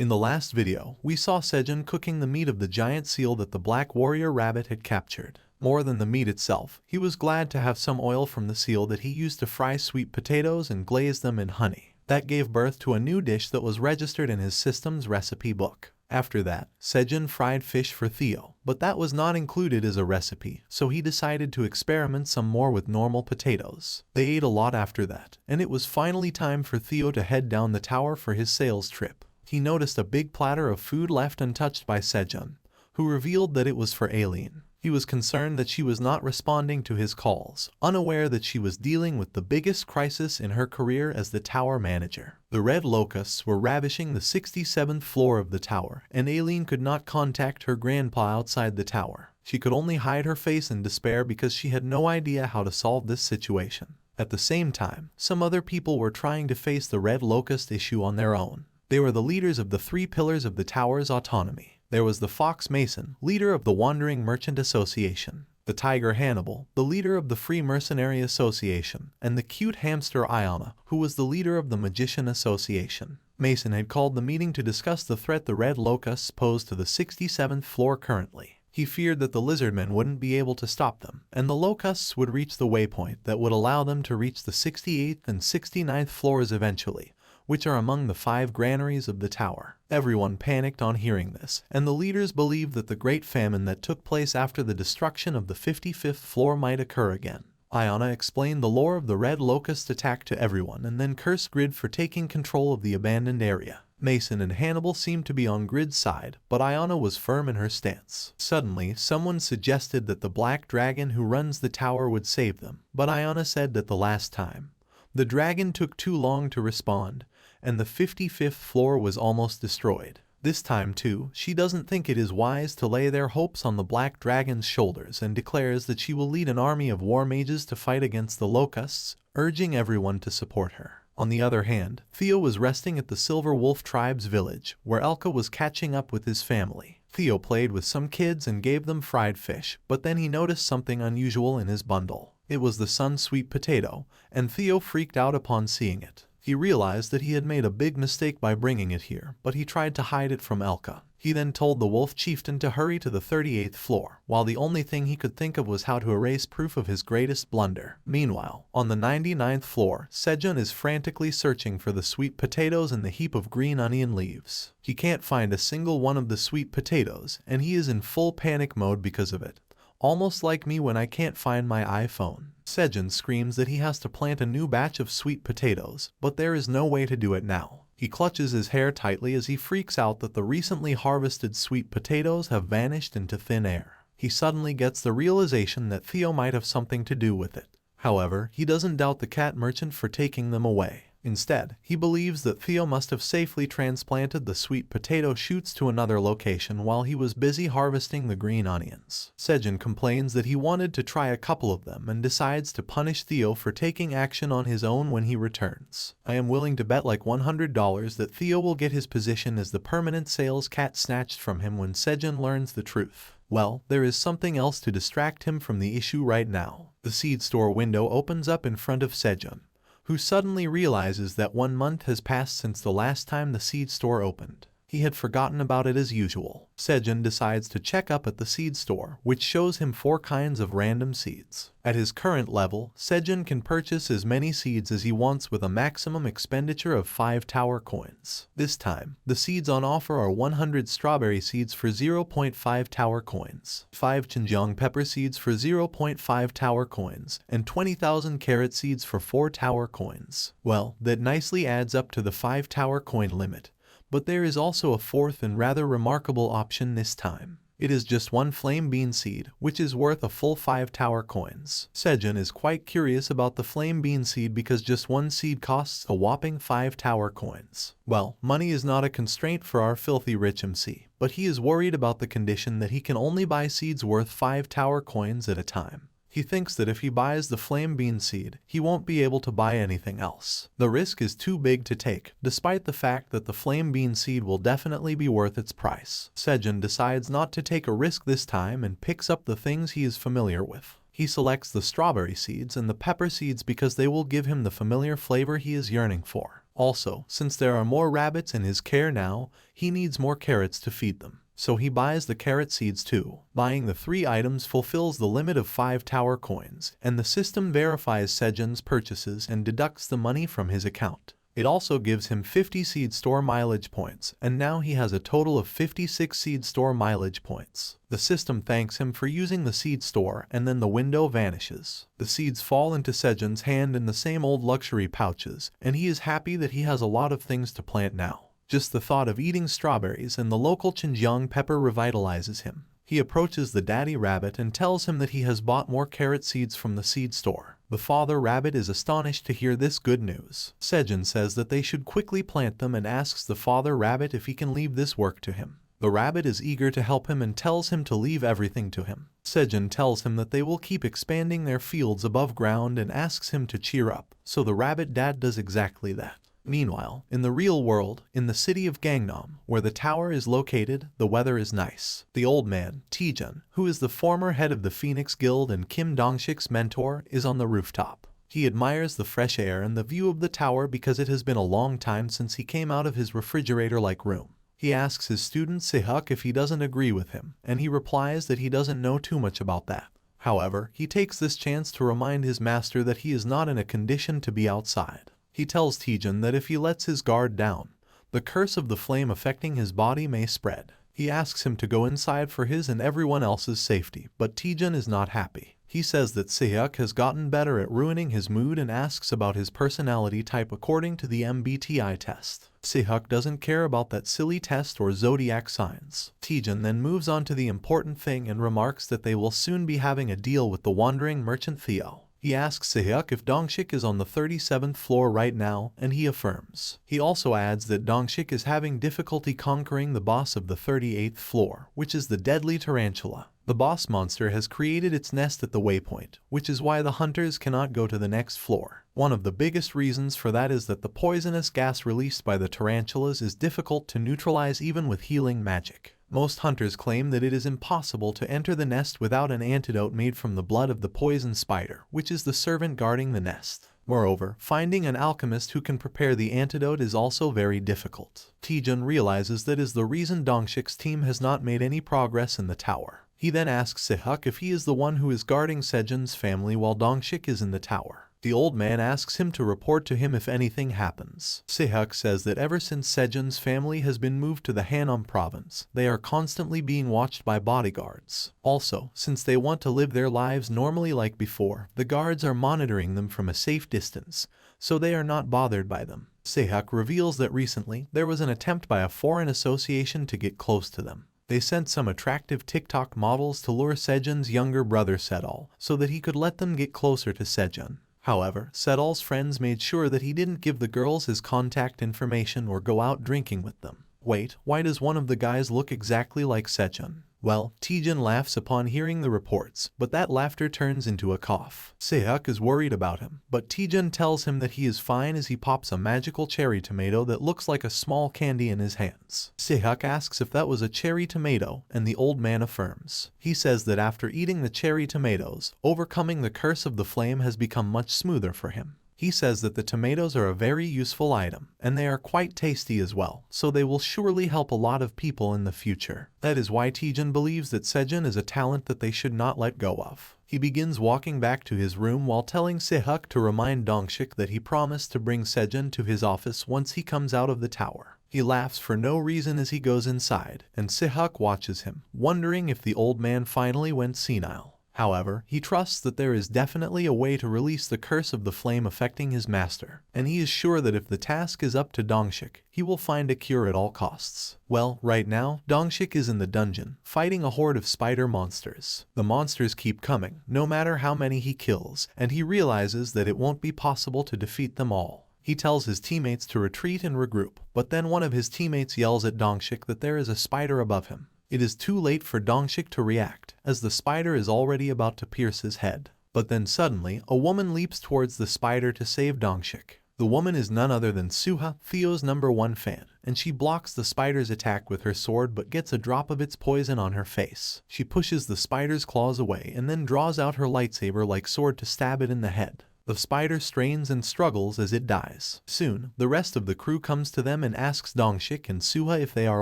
In the last video, we saw Sejun cooking the meat of the giant seal that the Black Warrior Rabbit had captured. More than the meat itself, he was glad to have some oil from the seal that he used to fry sweet potatoes and glaze them in honey. That gave birth to a new dish that was registered in his system's recipe book. After that, Sejun fried fish for Theo, but that was not included as a recipe, so he decided to experiment some more with normal potatoes. They ate a lot after that, and it was finally time for Theo to head down the tower for his sales trip. He noticed a big platter of food left untouched by Sejun, who revealed that it was for Aileen. He was concerned that she was not responding to his calls, unaware that she was dealing with the biggest crisis in her career as the tower manager. The red locusts were ravishing the 67th floor of the tower, and Aileen could not contact her grandpa outside the tower. She could only hide her face in despair because she had no idea how to solve this situation. At the same time, some other people were trying to face the red locust issue on their own. They were the leaders of the 3 pillars of the tower's autonomy. There was the Fox Mason, leader of the Wandering Merchant Association, the Tiger Hannibal, the leader of the Free Mercenary Association, and the cute hamster Iona, who was the leader of the Magician Association. Mason had called the meeting to discuss the threat the red locusts posed to the 67th floor currently. He feared that the lizardmen wouldn't be able to stop them, and the locusts would reach the waypoint that would allow them to reach the 68th and 69th floors eventually, which are among the 5 granaries of the tower. Everyone panicked on hearing this, and the leaders believed that the great famine that took place after the destruction of the 55th floor might occur again. Iona explained the lore of the red locust attack to everyone and then cursed Grid for taking control of the abandoned area. Mason and Hannibal seemed to be on Grid's side, but Iona was firm in her stance. Suddenly, someone suggested that the black dragon who runs the tower would save them, but Iona said that the last time, the dragon took too long to respond, and the 55th floor was almost destroyed. This time too, she doesn't think it is wise to lay their hopes on the Black Dragon's shoulders and declares that she will lead an army of war mages to fight against the locusts, urging everyone to support her. On the other hand, Theo was resting at the Silver Wolf tribe's village, where Elka was catching up with his family. Theo played with some kids and gave them fried fish, but then he noticed something unusual in his bundle. It was the sun's sweet potato, and Theo freaked out upon seeing it. He realized that he had made a big mistake by bringing it here, but he tried to hide it from Elka. He then told the wolf chieftain to hurry to the 38th floor, while the only thing he could think of was how to erase proof of his greatest blunder. Meanwhile, on the 99th floor, Sejun is frantically searching for the sweet potatoes in the heap of green onion leaves. He can't find a single one of the sweet potatoes, and he is in full panic mode because of it. Almost like me when I can't find my iPhone. Sejun screams that he has to plant a new batch of sweet potatoes, but there is no way to do it now. He clutches his hair tightly as he freaks out that the recently harvested sweet potatoes have vanished into thin air. He suddenly gets the realization that Theo might have something to do with it. However, he doesn't doubt the cat merchant for taking them away. Instead, he believes that Theo must have safely transplanted the sweet potato shoots to another location while he was busy harvesting the green onions. Sejun complains that he wanted to try a couple of them and decides to punish Theo for taking action on his own when he returns. I am willing to bet like $100 that Theo will get his position as the permanent sales cat snatched from him when Sejun learns the truth. Well, there is something else to distract him from the issue right now. The seed store window opens up in front of Sejun, who suddenly realizes that 1 month has passed since the last time the seed store opened. He had forgotten about it as usual. Sejun decides to check up at the seed store, which shows him 4 kinds of random seeds. At his current level, Sejun can purchase as many seeds as he wants with a maximum expenditure of 5 tower coins. This time, the seeds on offer are 100 strawberry seeds for 0.5 tower coins, 5 Xinjiang pepper seeds for 0.5 tower coins, and 20,000 carrot seeds for 4 tower coins. Well, that nicely adds up to the 5 tower coin limit. But there is also a 4th and rather remarkable option this time. It is just 1 flame bean seed, which is worth a full 5 tower coins. Sejun is quite curious about the flame bean seed because just 1 seed costs a whopping 5 tower coins. Well, money is not a constraint for our filthy rich MC, but he is worried about the condition that he can only buy seeds worth 5 tower coins at a time. He thinks that if he buys the flame bean seed, he won't be able to buy anything else. The risk is too big to take, despite the fact that the flame bean seed will definitely be worth its price. Sejun decides not to take a risk this time and picks up the things he is familiar with. He selects the strawberry seeds and the pepper seeds because they will give him the familiar flavor he is yearning for. Also, since there are more rabbits in his care now, he needs more carrots to feed them. So he buys the carrot seeds too. Buying the 3 items fulfills the limit of 5 tower coins, and the system verifies Sejun's purchases and deducts the money from his account. It also gives him 50 seed store mileage points, and now he has a total of 56 seed store mileage points. The system thanks him for using the seed store, and then the window vanishes. The seeds fall into Sejun's hand in the same old luxury pouches, and he is happy that he has a lot of things to plant now. Just the thought of eating strawberries and the local Chinjiang pepper revitalizes him. He approaches the daddy rabbit and tells him that he has bought more carrot seeds from the seed store. The father rabbit is astonished to hear this good news. Sejun says that they should quickly plant them and asks the father rabbit if he can leave this work to him. The rabbit is eager to help him and tells him to leave everything to him. Sejun tells him that they will keep expanding their fields above ground and asks him to cheer up, so the rabbit dad does exactly that. Meanwhile, in the real world, in the city of Gangnam, where the tower is located, the weather is nice. The old man, Taejun, who is the former head of the Phoenix Guild and Kim Dongsik's mentor, is on the rooftop. He admires the fresh air and the view of the tower because it has been a long time since he came out of his refrigerator-like room. He asks his student Sehuk if he doesn't agree with him, and he replies that he doesn't know too much about that. However, he takes this chance to remind his master that he is not in a condition to be outside. He tells Taejun that if he lets his guard down, the curse of the flame affecting his body may spread. He asks him to go inside for his and everyone else's safety, but Taejun is not happy. He says that Sehuk has gotten better at ruining his mood and asks about his personality type according to the MBTI test. Sehuk doesn't care about that silly test or zodiac signs. Taejun then moves on to the important thing and remarks that they will soon be having a deal with the wandering merchant Theo. He asks Sehuk if Dongshik is on the 37th floor right now, and he affirms. He also adds that Dongshik is having difficulty conquering the boss of the 38th floor, which is the deadly tarantula. The boss monster has created its nest at the waypoint, which is why the hunters cannot go to the next floor. One of the biggest reasons for that is that the poisonous gas released by the tarantulas is difficult to neutralize even with healing magic. Most hunters claim that it is impossible to enter the nest without an antidote made from the blood of the poison spider, which is the servant guarding the nest. Moreover, finding an alchemist who can prepare the antidote is also very difficult. Taejun realizes that is the reason Dongshik's team has not made any progress in the tower. He then asks Sehuk if he is the one who is guarding Sejun's family while Dongshik is in the tower. The old man asks him to report to him if anything happens. Sehuk says that ever since Sejun's family has been moved to the Hanam province, they are constantly being watched by bodyguards. Also, since they want to live their lives normally like before, the guards are monitoring them from a safe distance, so they are not bothered by them. Sehuk reveals that recently, there was an attempt by a foreign association to get close to them. They sent some attractive TikTok models to lure Sejun's younger brother Sedal, so that he could let them get closer to Sejun. However, Sedal's friends made sure that he didn't give the girls his contact information or go out drinking with them. Wait, why does one of the guys look exactly like Sejun? Well, Taejun laughs upon hearing the reports, but that laughter turns into a cough. Sehuk is worried about him, but Taejun tells him that he is fine as he pops a magical cherry tomato that looks like a small candy in his hands. Sehuk asks if that was a cherry tomato, and the old man affirms. He says that after eating the cherry tomatoes, overcoming the curse of the flame has become much smoother for him. He says that the tomatoes are a very useful item, and they are quite tasty as well, so they will surely help a lot of people in the future. That is why Taejun believes that Sejun is a talent that they should not let go of. He begins walking back to his room while telling Sehuk to remind Dongshik that he promised to bring Sejun to his office once he comes out of the tower. He laughs for no reason as he goes inside, and Sehuk watches him, wondering if the old man finally went senile. However, he trusts that there is definitely a way to release the curse of the flame affecting his master, and he is sure that if the task is up to Dongshik, he will find a cure at all costs. Well, right now, Dongshik is in the dungeon, fighting a horde of spider monsters. The monsters keep coming, no matter how many he kills, and he realizes that it won't be possible to defeat them all. He tells his teammates to retreat and regroup, but then one of his teammates yells at Dongshik that there is a spider above him. It is too late for Dongshik to react, as the spider is already about to pierce his head. But then suddenly, a woman leaps towards the spider to save Dongshik. The woman is none other than Suha, Theo's #1 fan, and she blocks the spider's attack with her sword but gets a drop of its poison on her face. She pushes the spider's claws away and then draws out her lightsaber-like sword to stab it in the head. The spider strains and struggles as it dies. Soon, the rest of the crew comes to them and asks Dongshik and Suha if they are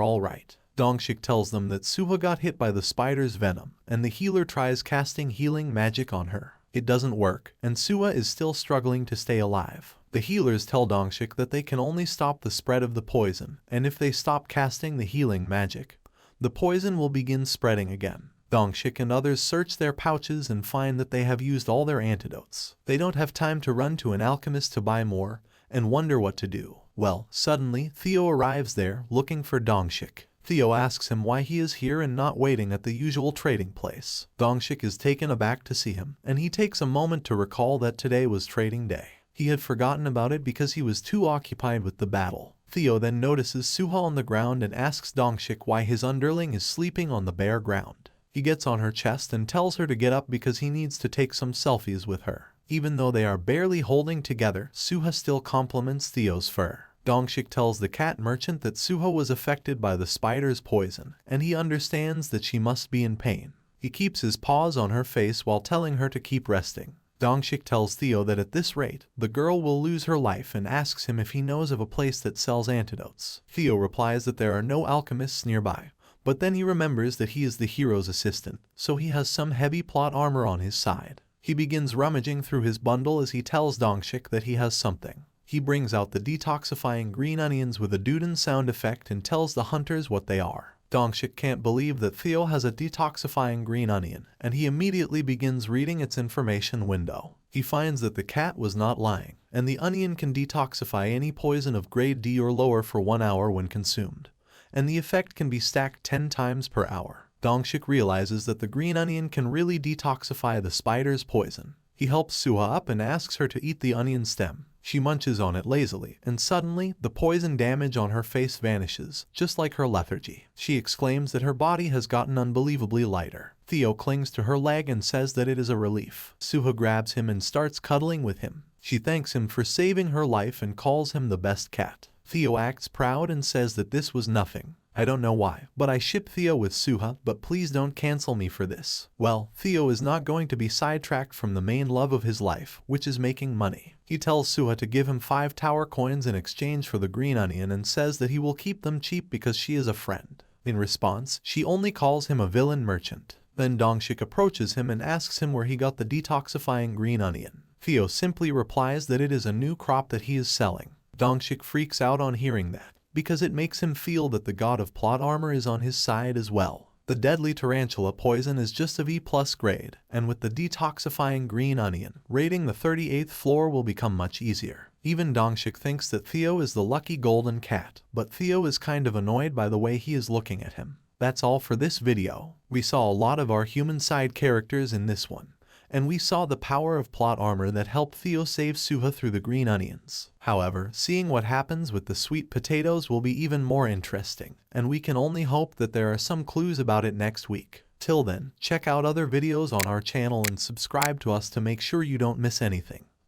alright. Dongshik tells them that Suha got hit by the spider's venom, and the healer tries casting healing magic on her. It doesn't work, and Suha is still struggling to stay alive. The healers tell Dongshik that they can only stop the spread of the poison, and if they stop casting the healing magic, the poison will begin spreading again. Dongshik and others search their pouches and find that they have used all their antidotes. They don't have time to run to an alchemist to buy more, and wonder what to do. Well, suddenly, Theo arrives there, looking for Dongshik. Theo asks him why he is here and not waiting at the usual trading place. Dongshik is taken aback to see him, and he takes a moment to recall that today was trading day. He had forgotten about it because he was too occupied with the battle. Theo then notices Suha on the ground and asks Dongshik why his underling is sleeping on the bare ground. He gets on her chest and tells her to get up because he needs to take some selfies with her. Even though they are barely holding together, Suha still compliments Theo's fur. Dongshik tells the cat merchant that Suha was affected by the spider's poison, and he understands that she must be in pain. He keeps his paws on her face while telling her to keep resting. Dongshik tells Theo that at this rate, the girl will lose her life and asks him if he knows of a place that sells antidotes. Theo replies that there are no alchemists nearby, but then he remembers that he is the hero's assistant, so he has some heavy plot armor on his side. He begins rummaging through his bundle as he tells Dongshik that he has something. He brings out the detoxifying green onions with a Duden sound effect and tells the hunters what they are. Dongshik can't believe that Theo has a detoxifying green onion, and he immediately begins reading its information window. He finds that the cat was not lying, and the onion can detoxify any poison of grade D or lower for 1 hour when consumed, and the effect can be stacked 10 times per hour. Dongshik realizes that the green onion can really detoxify the spider's poison. He helps Suha up and asks her to eat the onion stem. She munches on it lazily, and suddenly, the poison damage on her face vanishes, just like her lethargy. She exclaims that her body has gotten unbelievably lighter. Theo clings to her leg and says that it is a relief. Suha grabs him and starts cuddling with him. She thanks him for saving her life and calls him the best cat. Theo acts proud and says that this was nothing. I don't know why, but I ship Theo with Suha, but please don't cancel me for this. Well, Theo is not going to be sidetracked from the main love of his life, which is making money. He tells Suha to give him 5 tower coins in exchange for the green onion and says that he will keep them cheap because she is a friend. In response, she only calls him a villain merchant. Then Dongshik approaches him and asks him where he got the detoxifying green onion. Theo simply replies that it is a new crop that he is selling. Dongshik freaks out on hearing that, because it makes him feel that the god of plot armor is on his side as well. The deadly tarantula poison is just of E+ grade, and with the detoxifying green onion, raiding the 38th floor will become much easier. Even Dongshik thinks that Theo is the lucky golden cat, but Theo is kind of annoyed by the way he is looking at him. That's all for this video. We saw a lot of our human side characters in this one, and we saw the power of plot armor that helped Theo save Suha through the green onions. However, seeing what happens with the sweet potatoes will be even more interesting, and we can only hope that there are some clues about it next week. Till then, check out other videos on our channel and subscribe to us to make sure you don't miss anything.